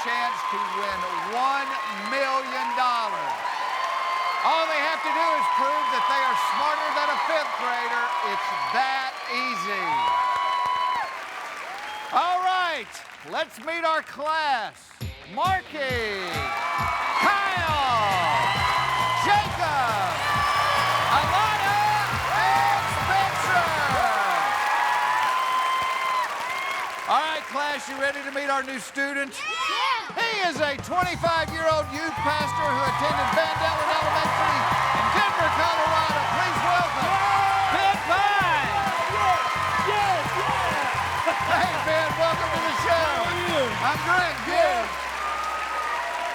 chance to win $1 million. All they have to do is prove that they are smarter than a fifth grader. It's that easy. All right, let's meet our class. Marky, Kyle, Jacob, Alana, and Spencer. All right, class, you ready to meet our new student? Yeah. He is a 25-year-old youth pastor who attended Bandelier Elementary in Denver, Colorado. Please welcome Ben Pine. Yes. Hey, Ben, welcome to the show. How are you? I'm great, good.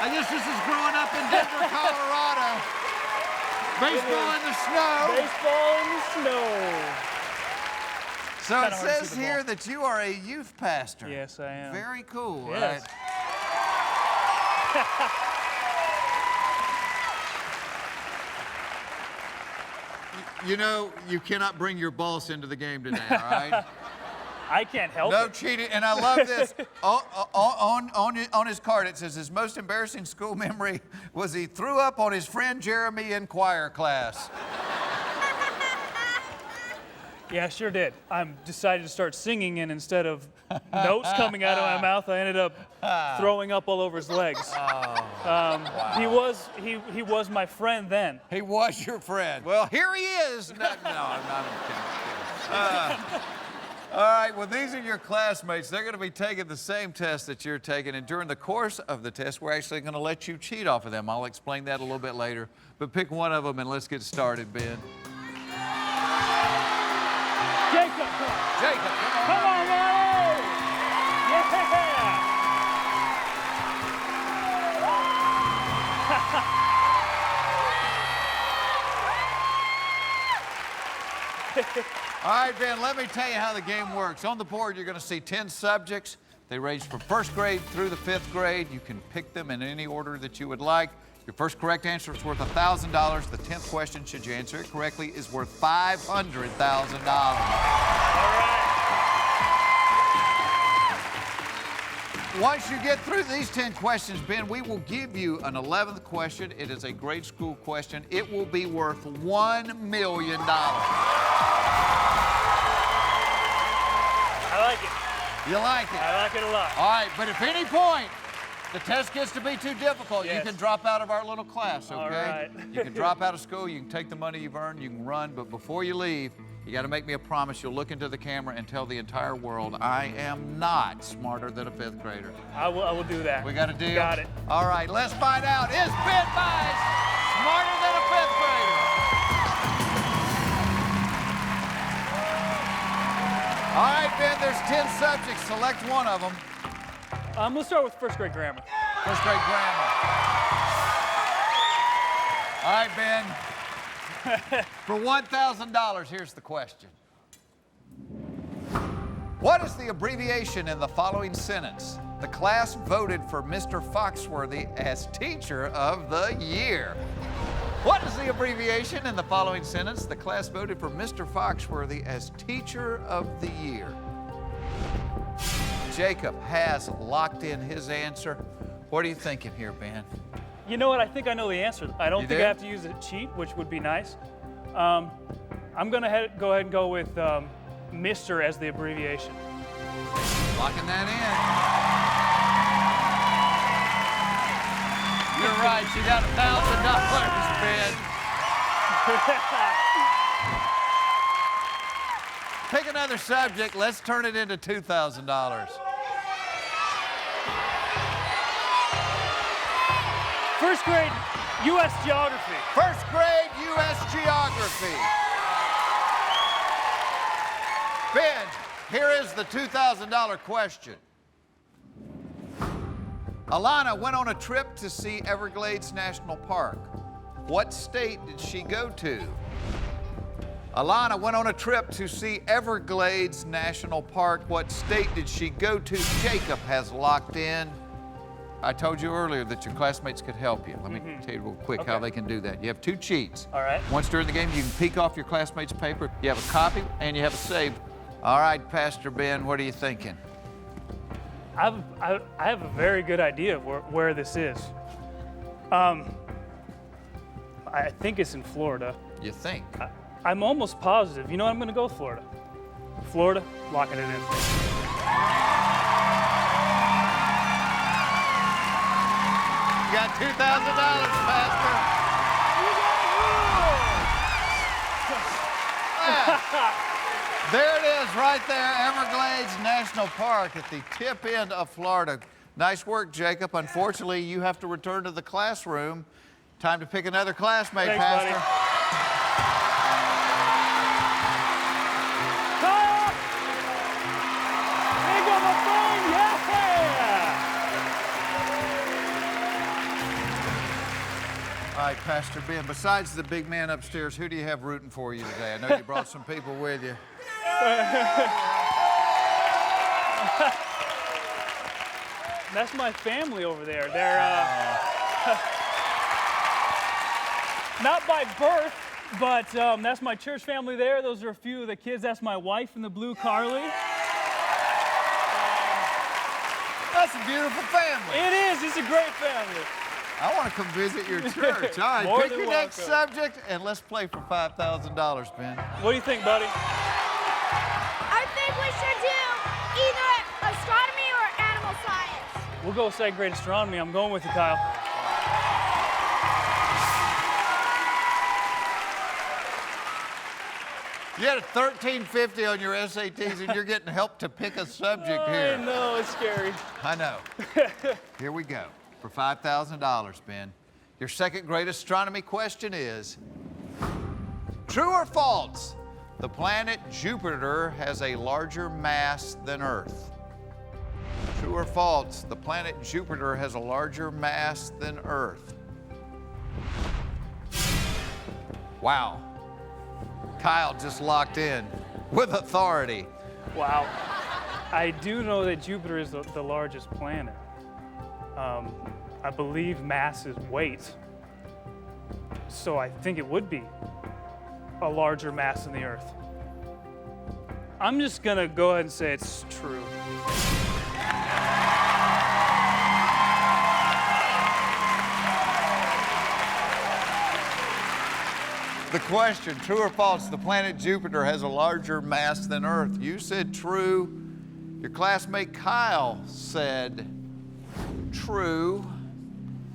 I guess this is growing up in Denver, Colorado. Baseball in the snow. Baseball in the snow. So it says here that you are a youth pastor. Yes, I am. Very cool. Yes. Right? You know, you cannot bring your boss into the game today, all right? I can't help No it. cheating, and I love this. On his card, it says his most embarrassing school memory was he threw up on his friend Jeremy in choir class. Yeah, I sure did. I decided to start singing, and instead of notes coming out of my mouth, I ended up throwing up all over his legs. Wow. He was my friend then. He was your friend. Well, here he is. No, I'm not kidding. All right, well, these are your classmates. They're going to be taking the same test that you're taking, and during the course of the test, we're actually going to let you cheat off of them. I'll explain that a little bit later, but pick one of them and let's get started, Ben. Jacob, Jacob, come on, man! Yeah! All right, Ben, let me tell you how the game works. On the board, you're going to see 10 subjects. They range from first grade through the fifth grade. You can pick them in any order that you would like. Your first correct answer is worth $1,000. The 10th question, should you answer it correctly, is worth $500,000. All right. Once you get through these 10 questions, Ben, we will give you an 11th question. It is a grade school question. It will be worth $1 million. I like it. You like it? I like it a lot. All right, but if any point the test gets to be too difficult, yes, you can drop out of our little class, okay? All right. You can drop out of school, you can take the money you've earned, you can run, but before you leave, you got to make me a promise. You'll look into the camera and tell the entire world, I am not smarter than a fifth grader. I will do that. We got a deal? Got it. All right, let's find out. Is Ben Bice smarter than a fifth grader? All right, Ben, there's 10 subjects. Select one of them. Let's start with first grade grammar. First grade grammar. All right, Ben. For $1,000, here's the question. What is the abbreviation in the following sentence? The class voted for Mr. Foxworthy as teacher of the year. What is the abbreviation in the following sentence? The class voted for Mr. Foxworthy as teacher of the year. Jacob has locked in his answer. What are you thinking here, Ben? You know what? I think I know the answer. I don't You think do? I have to use a cheat, which would be nice. I'm going to go ahead and go with Mr. as the abbreviation. Locking that in. You're right. You got $1,000, Ben. Pick another subject. Let's turn it into $2,000. First grade U.S. geography. First grade U.S. geography. Ben, here is the $2,000 question. Alana went on a trip to see Everglades National Park. What state did she go to? Alana went on a trip to see Everglades National Park. What state did she go to? Jacob has locked in. I told you earlier that your classmates could help you. Let me tell you real quick how they can do that. You have 2 cheats. All right. Once during the game, you can peek off your classmates' paper. You have a copy and you have a save. All right, Pastor Ben, what are you thinking? I have a very good idea of where this is. I think it's in Florida. You think? I'm almost positive. You know what? I'm going to go with Florida. Florida, locking it in. You got $2,000, Pastor. There it is right there, Everglades National Park at the tip end of Florida. Nice work, Jacob. Unfortunately, you have to return to the classroom. Time to pick another classmate, Thanks, Pastor. buddy. Pick up a phone, yeah! All right, Pastor Ben, besides the big man upstairs, who do you have rooting for you today? I know you brought some people with you. That's my family over there. They're not by birth, but that's my church family there. Those are a few of the kids. That's my wife in the blue, Carly. That's a beautiful family. It is. It's a great family. I want to come visit your church. All right, More pick than your next welcome. subject, and let's play for $5,000, Ben. What do you think, buddy? I think we should do either astronomy or animal science. We'll go second grade astronomy. I'm going with you, Kyle. You had a 1350 on your SATs, and you're getting help to pick a subject I here. know, it's scary. I know. Here we go. For $5,000, Ben. Your second grade astronomy question is, true or false, the planet Jupiter has a larger mass than Earth? True or false, the planet Jupiter has a larger mass than Earth? Wow. Kyle just locked in with authority. Wow. I do know that Jupiter is the largest planet. I believe mass is weight. So I think it would be a larger mass than the Earth. I'm just gonna go ahead and say it's true. The question, true or false, the planet Jupiter has a larger mass than Earth? You said true. Your classmate Kyle said true,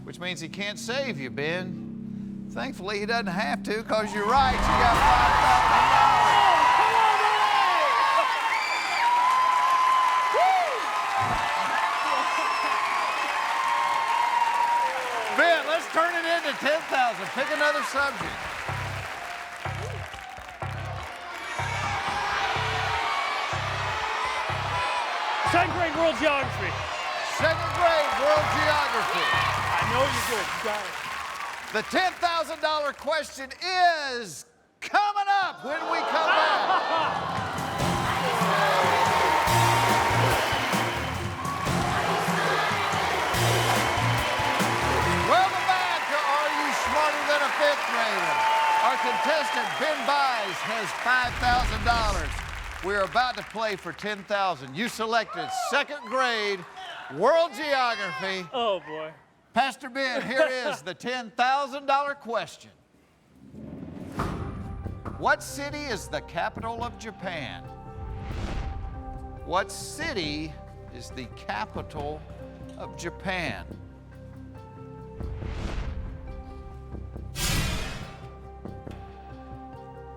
which means he can't save you, Ben. Thankfully, he doesn't have to, because you're right. You got $5,000. Ben, let's turn it into 10,000. Pick another subject. Second grade world geography. Second grade world geography. I know you're good. You got it. The $10,000 question is coming up when we come back. Welcome back to Are You Smarter Than a Fifth Grader? Our contestant, Ben Bies, has $5,000. We're about to play for $10,000. You selected second grade world geography. Oh, boy. Pastor Ben, here is the $10,000 question. What city is the capital of Japan? What city is the capital of Japan?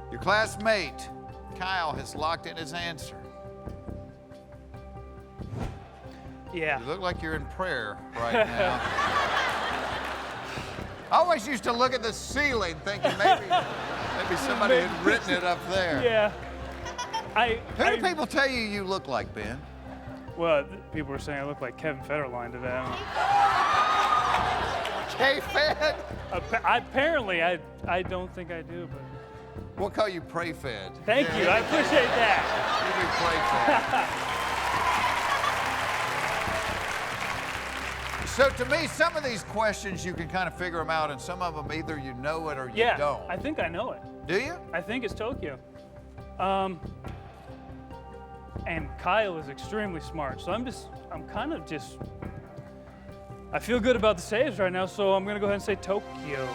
Your classmate, Kyle, has locked in his answer. Yeah. You look like you're in prayer right now. I always used to look at the ceiling thinking maybe somebody had written it up there. Yeah. Who do people tell you you look like, Ben? Well, people were saying I look like Kevin Federline today. K-Fed? Apparently, I don't think I do, but. We'll call you Pray-Fed. Thank you, I appreciate that. You be Pray-Fed. So to me, some of these questions you can kind of figure them out, and some of them either you know it or you don't. I think I know it. Do you? I think it's Tokyo. and Kyle is extremely smart. So I'm kind of just, I feel good about the saves right now, so I'm gonna go ahead and say Tokyo.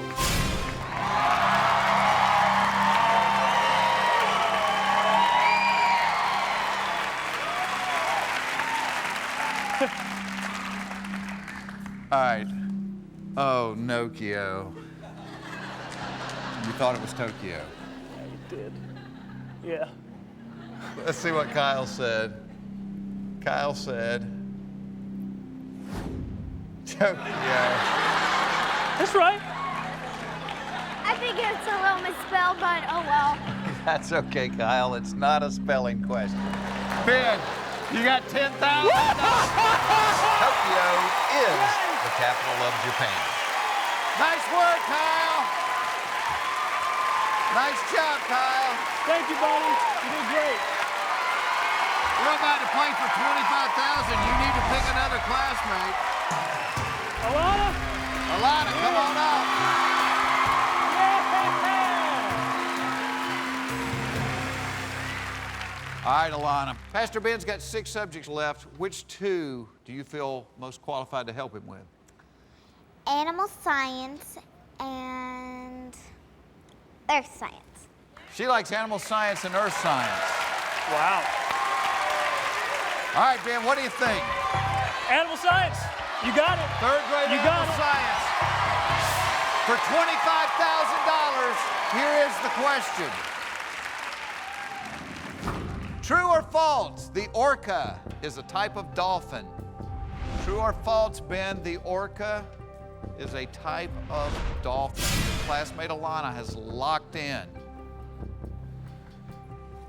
All right. Oh, Nokio. You thought it was Tokyo. I did. Yeah. Let's see what Kyle said. Kyle said Tokyo. That's right. I think it's a little misspelled, but oh well. That's okay, Kyle. It's not a spelling question. Ben, you got $10,000. Tokyo is the capital of Japan. Nice work, Kyle. Nice job, Kyle. Thank you, buddy. You did great. We're about to play for $25,000. You need to pick another classmate. Alana? Alana, come on up. All right, Alana. Pastor Ben's got 6 subjects left. Which 2 do you feel most qualified to help him with? Animal science and earth science. She likes animal science and earth science. Wow. All right, Ben, what do you think? Animal science. You got it. 3rd grade You got animal it. science. For $25,000, here is the question. True or false, the orca is a type of dolphin? True or false, Ben, the orca is a type of dolphin? Your classmate Alana has locked in.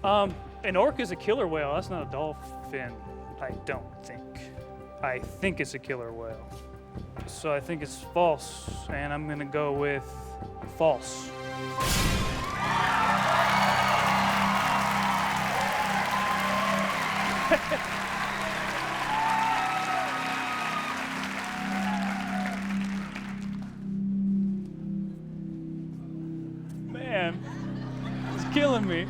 An orca is a killer whale. That's not a dolphin, I don't think. I think it's a killer whale. So I think it's false, and I'm gonna go with false. Man, it's killing me.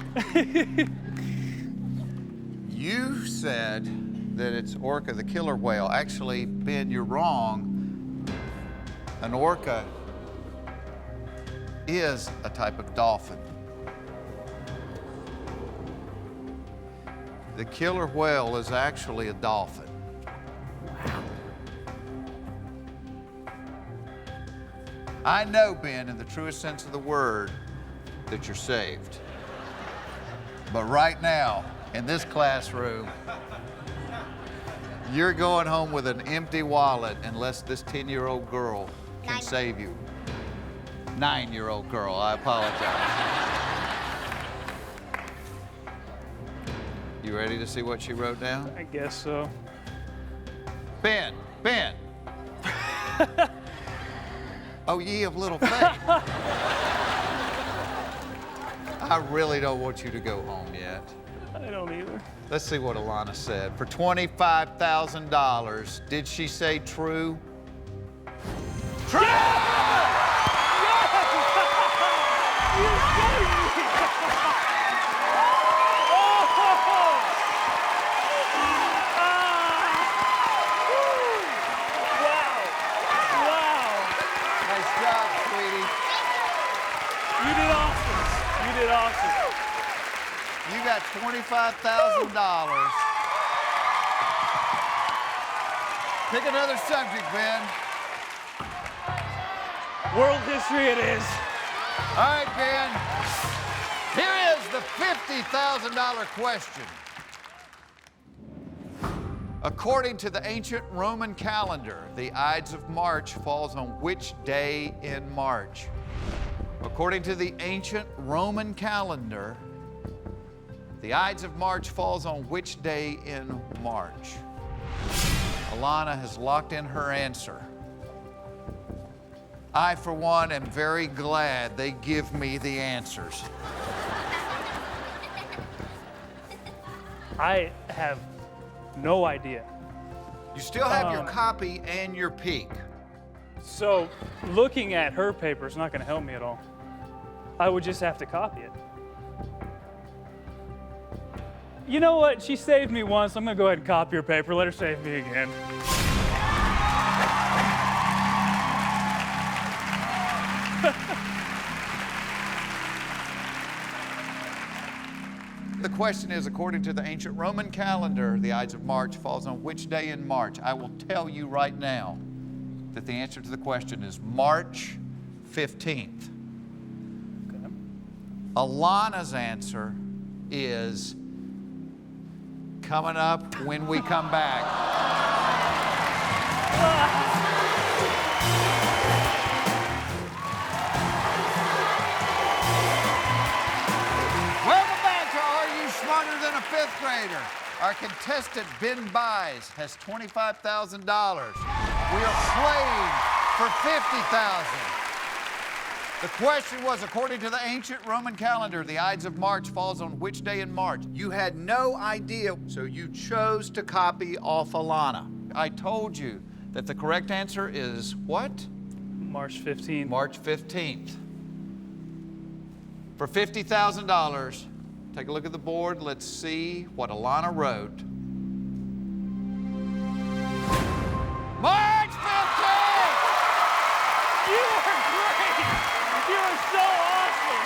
You said that it's orca, the killer whale. Actually, Ben, you're wrong. An orca is a type of dolphin. The killer whale is actually a dolphin. I know, Ben, in the truest sense of the word, that you're saved. But right now, in this classroom, you're going home with an empty wallet unless this 10-year-old girl can 9. save you. 9-year-old girl, I apologize. You ready to see what she wrote down? I guess so. Ben. Oh, ye of little faith. I really don't want you to go home yet. I don't either. Let's see what Alana said. For $25,000, did she say true? True! Nice job, sweetie. You did awesome. You did awesome. You got $25,000. Pick another subject, Ben. World history it is. All right, Ben. Here is the $50,000 question. According to the ancient Roman calendar, the Ides of March falls on which day in March? According to the ancient Roman calendar, the Ides of March falls on which day in March? Alana has locked in her answer. I, for one, am very glad they give me the answers. I have no idea. You still have your copy and your peek. So looking at her paper is not going to help me at all. I would just have to copy it. You know what? She saved me once. I'm gonna go ahead and copy her paper. Let her save me again. The question is, according to the ancient Roman calendar, the Ides of March falls on which day in March? I will tell you right now that the answer to the question is March 15th. Okay. Alana's answer is coming up when we come back. Welcome back to Are You Smarter Than a Fifth Grader? Our contestant, Ben Buys, has $25,000. We are playing for $50,000. The question was, according to the ancient Roman calendar, the Ides of March falls on which day in March? You had no idea, so you chose to copy off Alana. I told you that the correct answer is what? March 15th. March 15th. For $50,000, take a look at the board. Let's see what Alana wrote. March 15th! You are great! You are so awesome!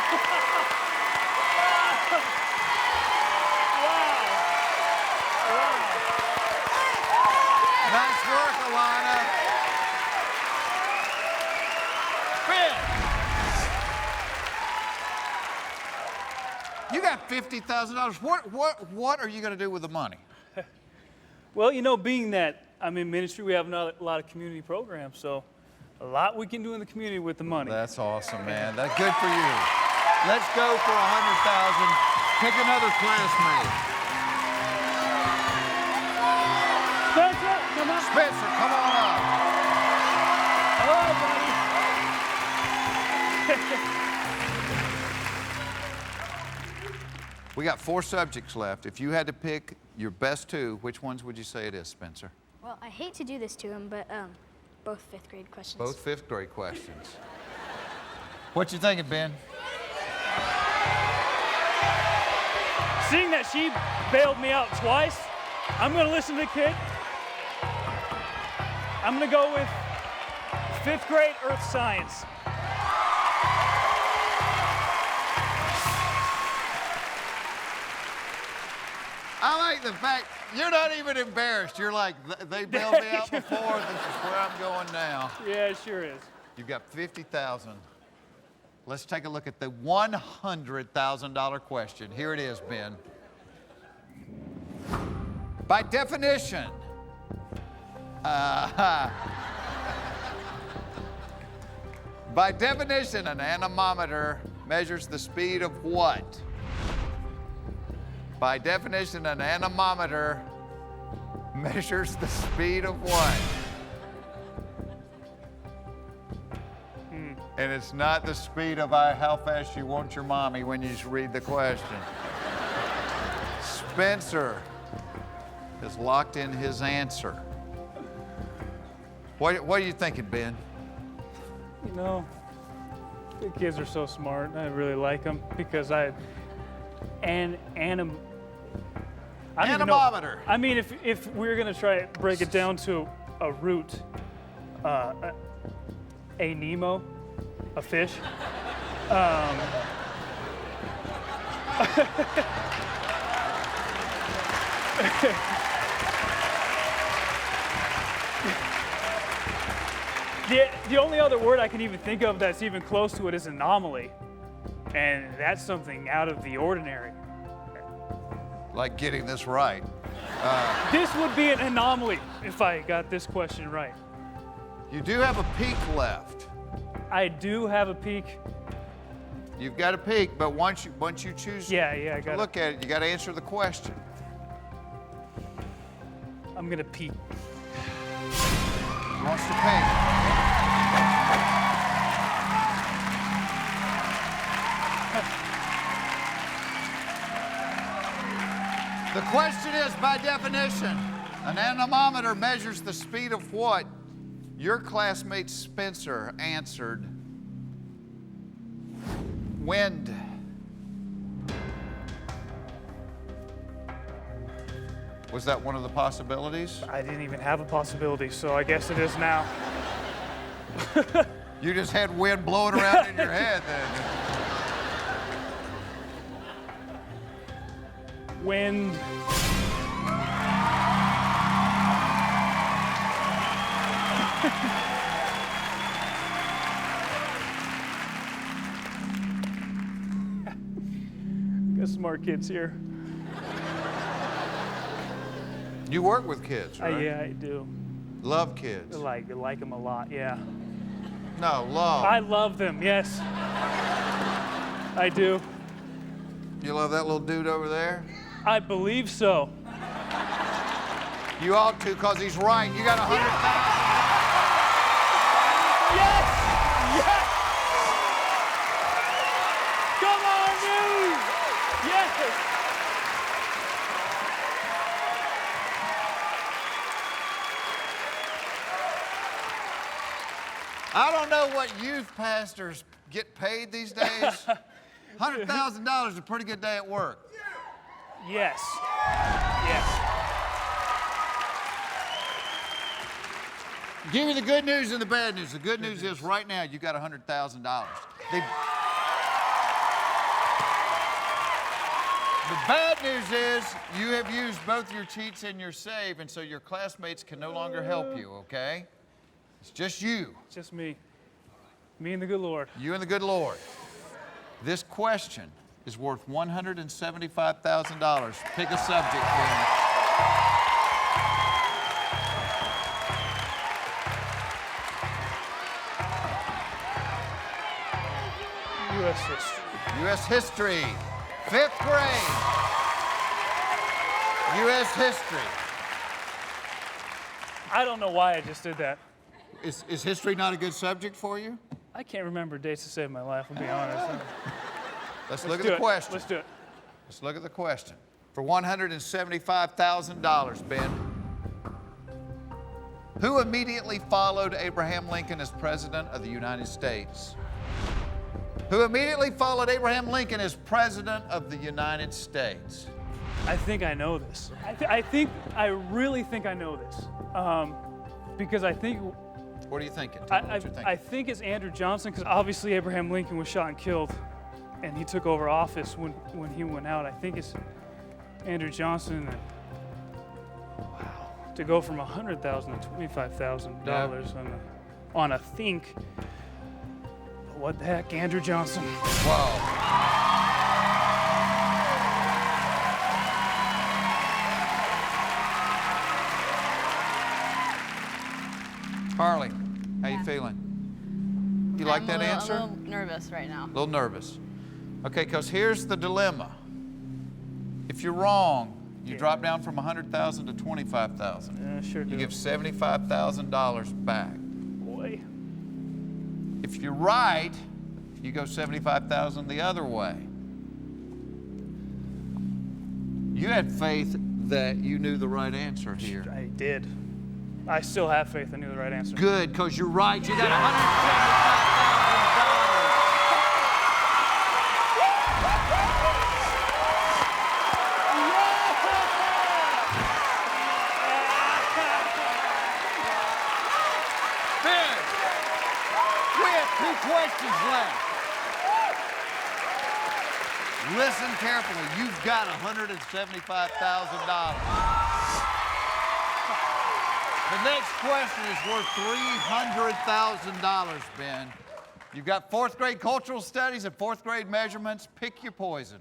Wow! Nice work, Alana. Ben! You got $50,000. What are you going to do with the money? Well, you know, being that I'm in ministry, we have a lot of community programs, so a lot we can do in the community with the money. That's awesome, man. That's good for you. Let's go for $100,000. Pick another classmate. Spencer, come on. Spencer, come on up. Hello, buddy. We got 4 subjects left. If you had to pick your best 2, which ones would you say it is, Spencer? Well, I hate to do this to him, but both fifth grade questions. Both 5th grade questions. What you thinking, Ben? Seeing that she bailed me out twice, I'm gonna listen to the kid. I'm gonna go with 5th grade earth science. I like the fact you're not even embarrassed. You're like, they bailed me out before. This is where I'm going now. Yeah, it sure is. You've got $50,000. Let's take a look at the $100,000 question. Here it is, Ben. By definition, by definition, an anemometer measures the speed of what? By definition, an anemometer measures the speed of what? And it's not the speed of how fast you want your mommy when you read the question. Spencer is locked in his answer. What are you thinking, Ben? You know, the kids are so smart. I really like them because I don't even know. Anemometer. I mean, if we're gonna try to break it down to a root, a Nemo, a fish. The only other word I can even think of that's even close to it is anomaly. And that's something out of the ordinary. Like getting this right. This would be an anomaly if I got this question right. You do have a peak left. I do have a peak. You've got a peak, but once you choose I got to look at it, you got to answer the question. I'm gonna peek. He wants to peek. The question is, by definition, an anemometer measures the speed of what? Your classmate Spencer answered, wind. Was that one of the possibilities? I didn't even have a possibility, so I guess it is now. You just had wind blowing around in your head then. Wind. Got smart kids here. You work with kids, right? Yeah, I do. Love kids. I like them a lot, yeah. No, love. I love them, yes. I do. You love that little dude over there? I believe so. You ought to, because he's right. You got 100,000. Yes! Yes! Come on, dude! Yes! I don't know what youth pastors get paid these days. $100,000 is a pretty good day at work. Yes. Yes. Give me the good news and the bad news. The good news is right now you got $100,000. The bad news is you have used both your cheats and your save, and so your classmates can no longer help you, okay? It's just you. It's just me. Me and the good Lord. You and the good Lord. This question is worth $175,000. Pick a subject, Ben. U.S. history. U.S. history, 5th grade. U.S. history. I don't know why I just did that. Is history not a good subject for you? I can't remember dates to save my life, I'll be honest. Let's look at the question. Let's do it. Let's look at the question. For $175,000, Ben, who immediately followed Abraham Lincoln as President of the United States? Who immediately followed Abraham Lincoln as President of the United States? I think I know this. I really think I know this. Because I think... What are you thinking? Tell me what you're thinking. I think it's Andrew Johnson, because obviously Abraham Lincoln was shot and killed, and he took over office when he went out. I think it's Andrew Johnson. And, wow, to go from $100,000 to $25,000 on a think. What the heck, Andrew Johnson? Whoa. Harley, how you feeling? You like that answer? I'm a little nervous right now. A little nervous. Okay, because here's the dilemma. If you're wrong, you drop down from $100,000 to $25,000. Yeah, sure do. You give $75,000 back. Boy. If you're right, you go $75,000 the other way. You had faith that you knew the right answer here. I did. I still have faith I knew the right answer. Good, because you're right. You got $175,000. Ben, we have 2 questions left. Listen carefully. You've got $175,000. The next question is worth $300,000, Ben. You've got 4th grade cultural studies and 4th grade measurements. Pick your poison.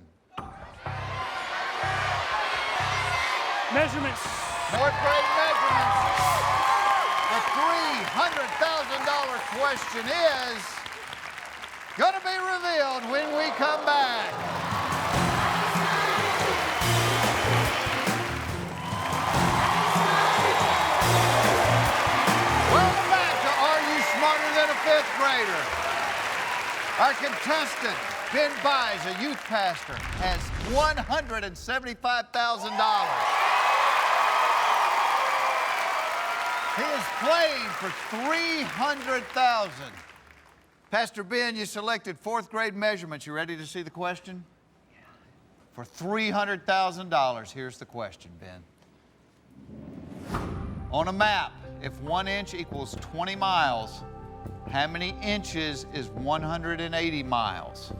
Measurements. 4th grade measurements. The $300,000 question is going to be revealed when we come back. Welcome back to Are You Smarter Than a 5th Grader? Our contestant, Ben Buys, a youth pastor, has $175,000. He is playing for $300,000. Pastor Ben, you selected 4th grade measurements. You ready to see the question? Yeah. For $300,000, here's the question, Ben. On a map, if 1 inch equals 20 miles, how many inches is 180 miles?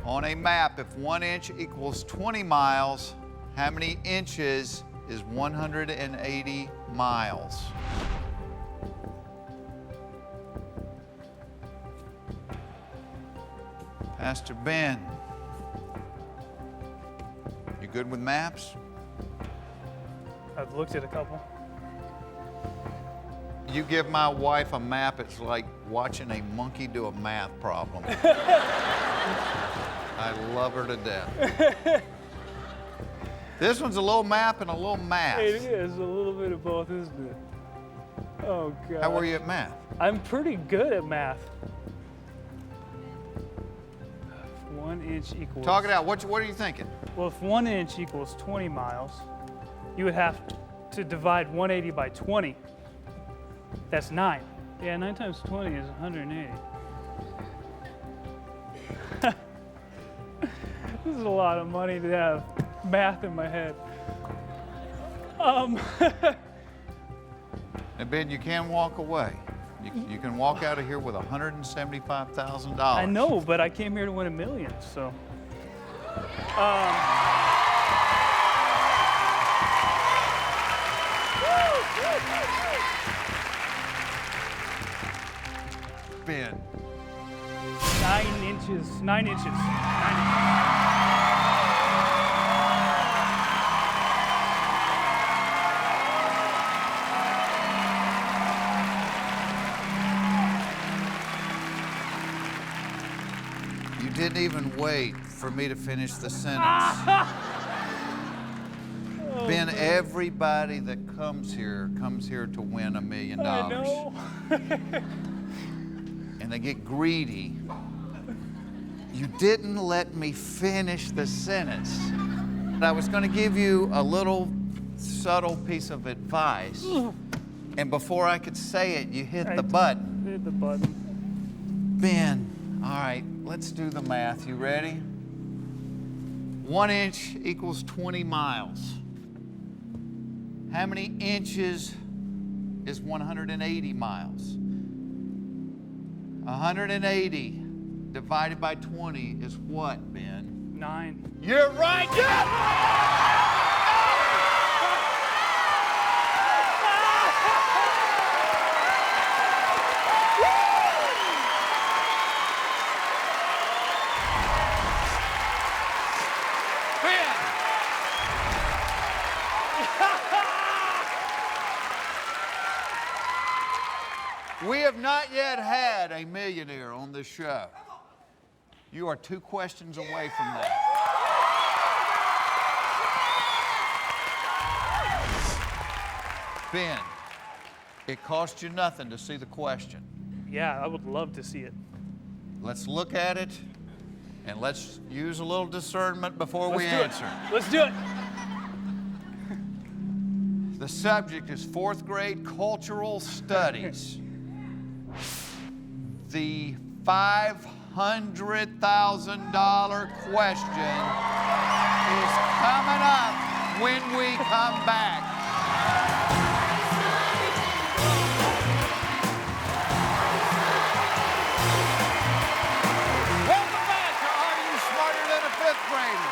On a map, if 1 inch equals 20 miles, how many inches is 180 miles? Pastor Ben, you good with maps? I've looked at a couple. You give my wife a map, it's like watching a monkey do a math problem. I love her to death. This one's a little map and a little math. It is a little bit of both, isn't it? Oh, God. How were you at math? I'm pretty good at math. 1 inch equals... Talk it out. What are you thinking? Well, if 1 inch equals 20 miles, you would have to divide 180 by 20. That's 9. Yeah, 9 times 20 is 180. This is a lot of money to have math in my head. And Ben, you can walk away. You can walk out of here with $175,000. I know, but I came here to win $1 million, so. Ben. 9 inches. 9 inches. 9 inches. You didn't even wait for me to finish the sentence. Ben, everybody that comes here to win $1 million. I know. And they get greedy. You didn't let me finish the sentence. I was going to give you a little subtle piece of advice. And before I could say it, you hit the button. Hit the button. Ben, all right, let's do the math. You ready? 1 inch equals 20 miles. How many inches is 180 miles? 180 divided by 20 is what, Ben? 9. You're right. We have not yet had a millionaire on this show. You are 2 questions away from that. Ben, it cost you nothing to see the question. Yeah, I would love to see it. Let's look at it, and let's use a little discernment before we answer. Let's do it. The subject is 4th grade cultural studies. The $500,000 question is coming up when we come back. Welcome back to Are You Smarter Than a 5th Grader?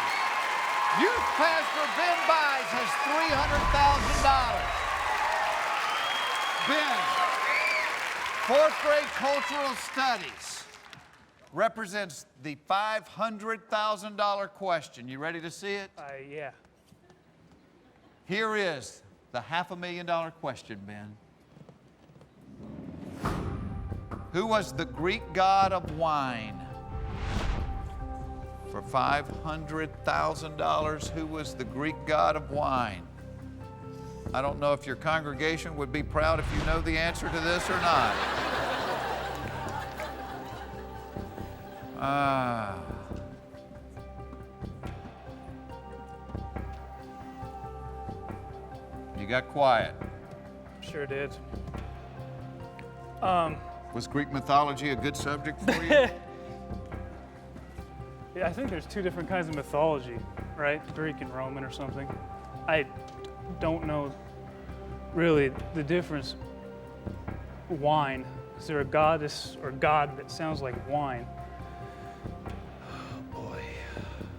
Youth Pastor Ben Byes has $300,000. Ben, 4th grade cultural studies represents the $500,000 question. You ready to see it? Yeah. Here is the $500,000 question, Ben. Who was the Greek god of wine? For $500,000, who was the Greek god of wine? I don't know if your congregation would be proud if you know the answer to this or not. You got quiet. Sure did. Was Greek mythology a good subject for you? Yeah, I think there's 2 different kinds of mythology, right? Greek and Roman or something. I don't know really the difference. Wine. Is there a goddess or god that sounds like wine? Oh boy.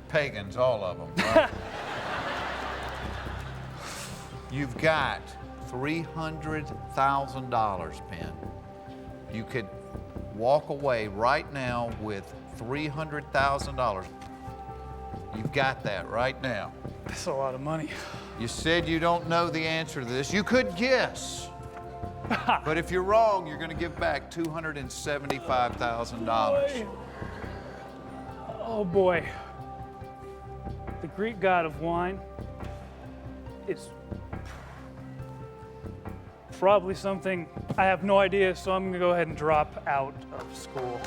Pagans, all of them, right? You've got $300,000, Ben. You could walk away right now with $300,000. You've got that right now. That's a lot of money. You said you don't know the answer to this. You could guess. But if you're wrong, you're going to give back $275,000. Oh boy. The Greek god of wine is probably something I have no idea, so I'm going to go ahead and drop out of school.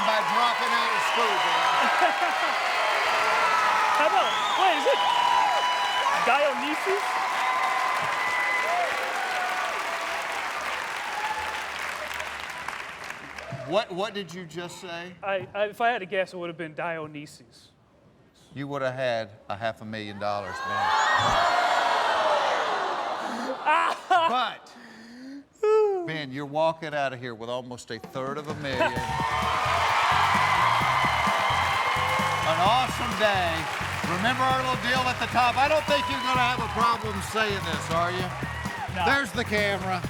By dropping out of school, man. How about, wait, is it Dionysus? What did you just say? If I had to guess, it would have been Dionysus. You would have had $500,000, man. But, Ben, you're walking out of here with almost $333,000. An awesome day. Remember our little deal at the top? I don't think you're going to have a problem saying this, are you? No. There's the camera.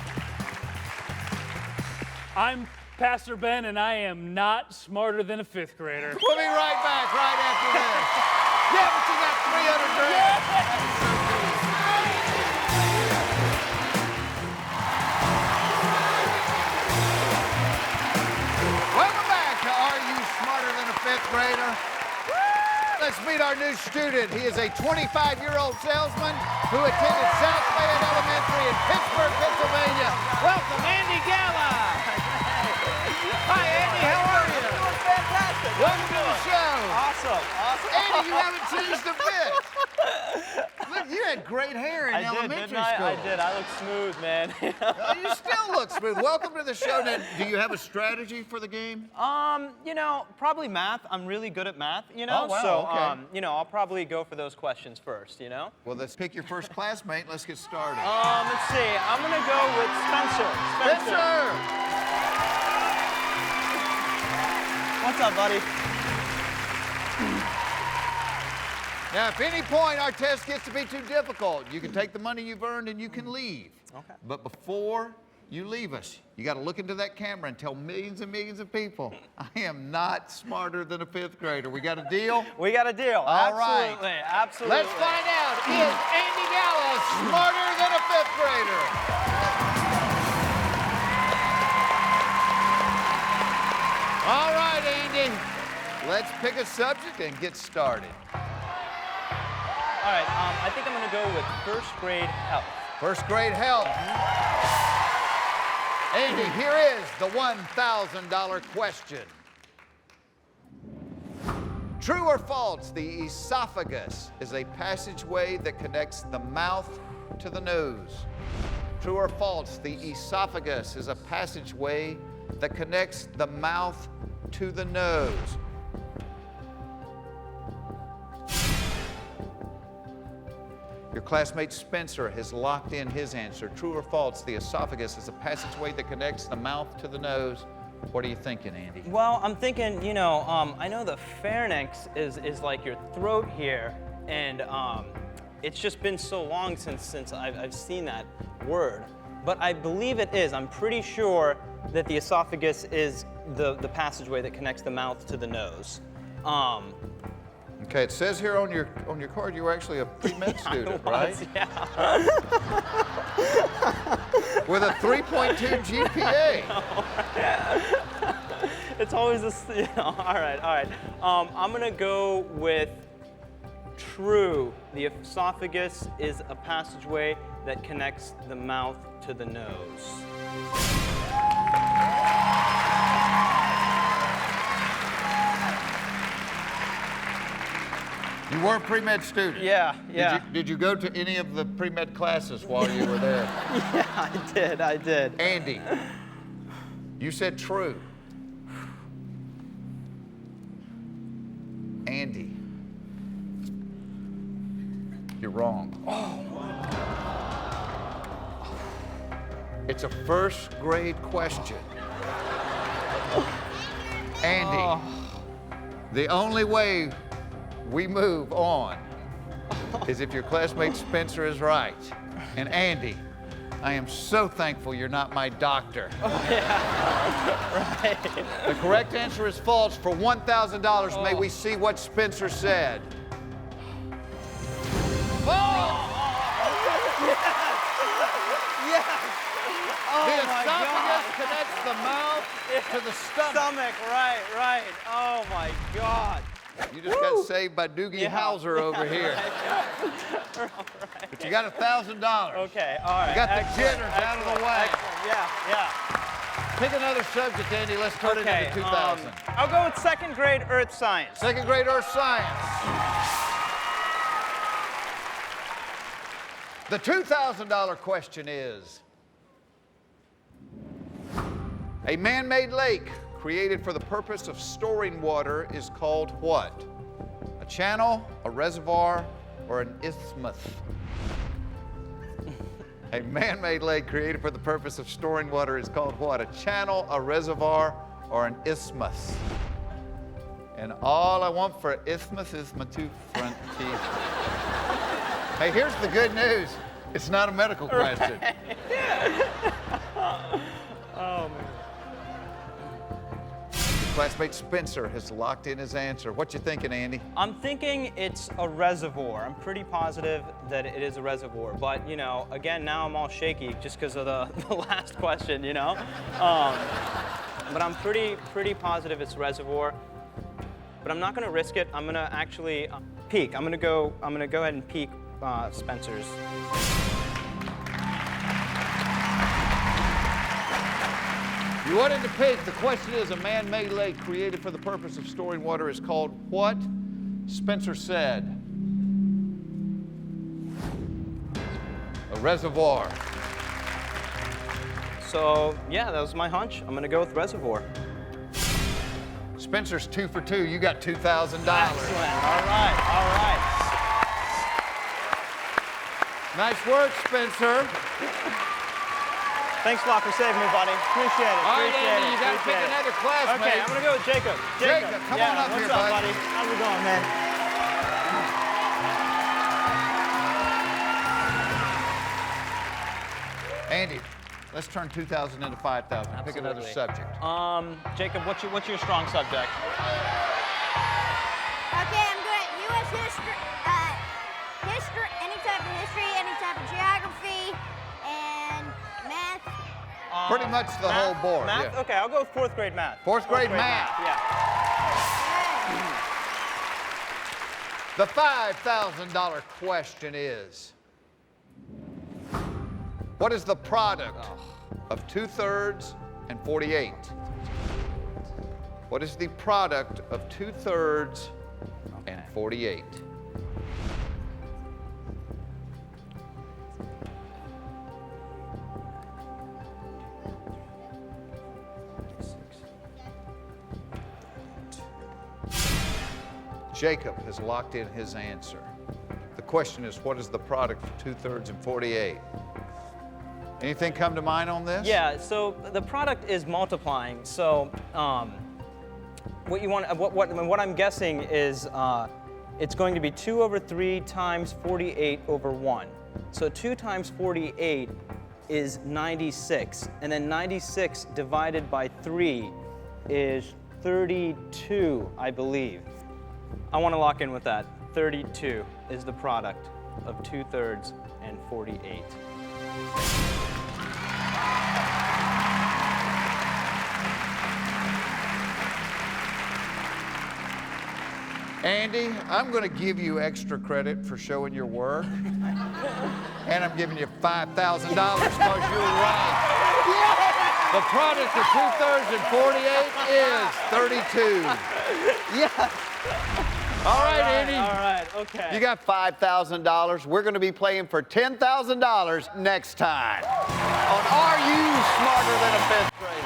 I'm Pastor Ben, and I am not smarter than a 5th grader. We'll be right back right after this. Yeah, but you got $300,000. Welcome back to Are You Smarter Than a 5th Grader? Let's meet our new student. He is a 25-year-old salesman who attended South Beyer Elementary in Pittsburgh, Pennsylvania. Welcome, Andy Gala. Hi, Andy. How are you? Doing fantastic. Welcome to the show. Awesome. Andy, you haven't changed a bit. Look, you had great hair in elementary school. I did. I look smooth, man. You still look smooth. Welcome to the show. Now, do you have a strategy for the game? You know, probably math. I'm really good at math, you know? Oh, wow, so, okay. you know, I'll probably go for those questions first, you know? Well, let's pick your first classmate. Let's get started. Let's see. I'm going to go with Spencer. Spencer! What's up, buddy? Now, if any point our test gets to be too difficult, you can take the money you've earned and you can leave. Okay. But before you leave us, you got to look into that camera and tell millions and millions of people, I am not smarter than a 5th grader. We got a deal? We got a deal. All right. Absolutely. Absolutely. Let's find out. Is Andy Gala smarter than a 5th grader? All right, Andy. Let's pick a subject and get started. All right. I think I'm going to go with first grade health. First grade health. Andy, here is the $1,000 question. True or false, the esophagus is a passageway that connects the mouth to the nose. True or false, the esophagus is a passageway that connects the mouth to the nose. Your classmate Spencer has locked in his answer. True or false, the esophagus is a passageway that connects the mouth to the nose. What are you thinking, Andy? Well, I'm thinking, you know, I know the pharynx is like your throat here, and it's just been so long since I've seen that word. But I believe it is. I'm pretty sure that the esophagus is the passageway that connects the mouth to the nose. Okay, it says here on your card you were actually a pre-med student, right? Yeah. With a 3.2 GPA. It's always this, you know, all right. I'm gonna go with true. The esophagus is a passageway that connects the mouth to the nose. You were a pre-med student? Yeah, yeah. Did you go to any of the pre-med classes while you were there? Yeah, I did. Andy, you said true. Andy, you're wrong. It's a first grade question. Andy, the only way we move on is if your classmate Spencer is right. And Andy, I am so thankful you're not my doctor. Right. The correct answer is false. For $1,000, may we see what Spencer said. Yes. Oh The my esophagus God. connects the mouth to the stomach. Right. Oh my God. You just got saved by Doogie Howser over here. Right. But you got $1,000. Okay, all right. You got the Excellent, jitters out of the excellent, way. excellent. Yeah. Pick another subject, Andy. Let's turn it Okay, into 2,000. I'll go with second grade earth science. Second grade earth science. The $2,000 question is, a man-made lake created for the purpose of storing water is called what? A channel, a reservoir, or an isthmus? A man-made lake created for the purpose of storing water is called what? A channel, a reservoir, or an isthmus? And all I want for an isthmus is my two front teeth. Hey, here's the good news. It's not a medical question. Oh man. Classmate Spencer has locked in his answer. What you thinking, Andy? I'm thinking it's a reservoir. I'm pretty positive that it is a reservoir. But, you know, again, now I'm all shaky just because of the last question, you know? But I'm pretty positive it's a reservoir. But I'm not going to risk it. I'm going to actually peek. I'm going to go ahead and peek Spencer's. You wanted to pick. The question is, a man-made lake created for the purpose of storing water is called what? Spencer said, a reservoir. So, yeah, that was my hunch. I'm going to go with reservoir. Spencer's 2 for 2. You got $2,000. Excellent. All right. Nice work, Spencer. Thanks a lot for saving me, buddy. Appreciate it. All right, Appreciate Andy, it. you got to pick Appreciate it. another classmate. Okay, I'm gonna go with Jacob. Jacob, come on up what's here, up, bud. buddy? How's it going, man? Andy, let's turn 2,000 into 5,000. Pick another Absolutely. subject. Jacob, what's your strong subject? Okay, I'm good at U.S. history, any type of history, any type of geography, and math. Pretty much the whole board. Math? Yeah. Okay, I'll go with fourth grade math. Fourth grade math. Yeah. The $5,000 question is, what is the product of 2/3 and 48? What is the product of 2/3 and 48? Jacob has locked in his answer. The question is, what is the product of 2/3 and 48? Anything come to mind on this? Yeah, so the product is multiplying. So what I'm guessing is it's going to be 2 over 3 times 48 over 1. So 2 times 48 is 96. And then 96 divided by 3 is 32, I believe. I want to lock in with that. 32 is the product of 2/3 and 48. Andy, I'm going to give you extra credit for showing your work. And I'm giving you $5,000 because you're right. The product of 2/3 and 48 is 32. Yes. All right, Danny. All right, okay. You got $5,000. We're going to be playing for $10,000 next time on Are You Smarter Than a Fifth Grader?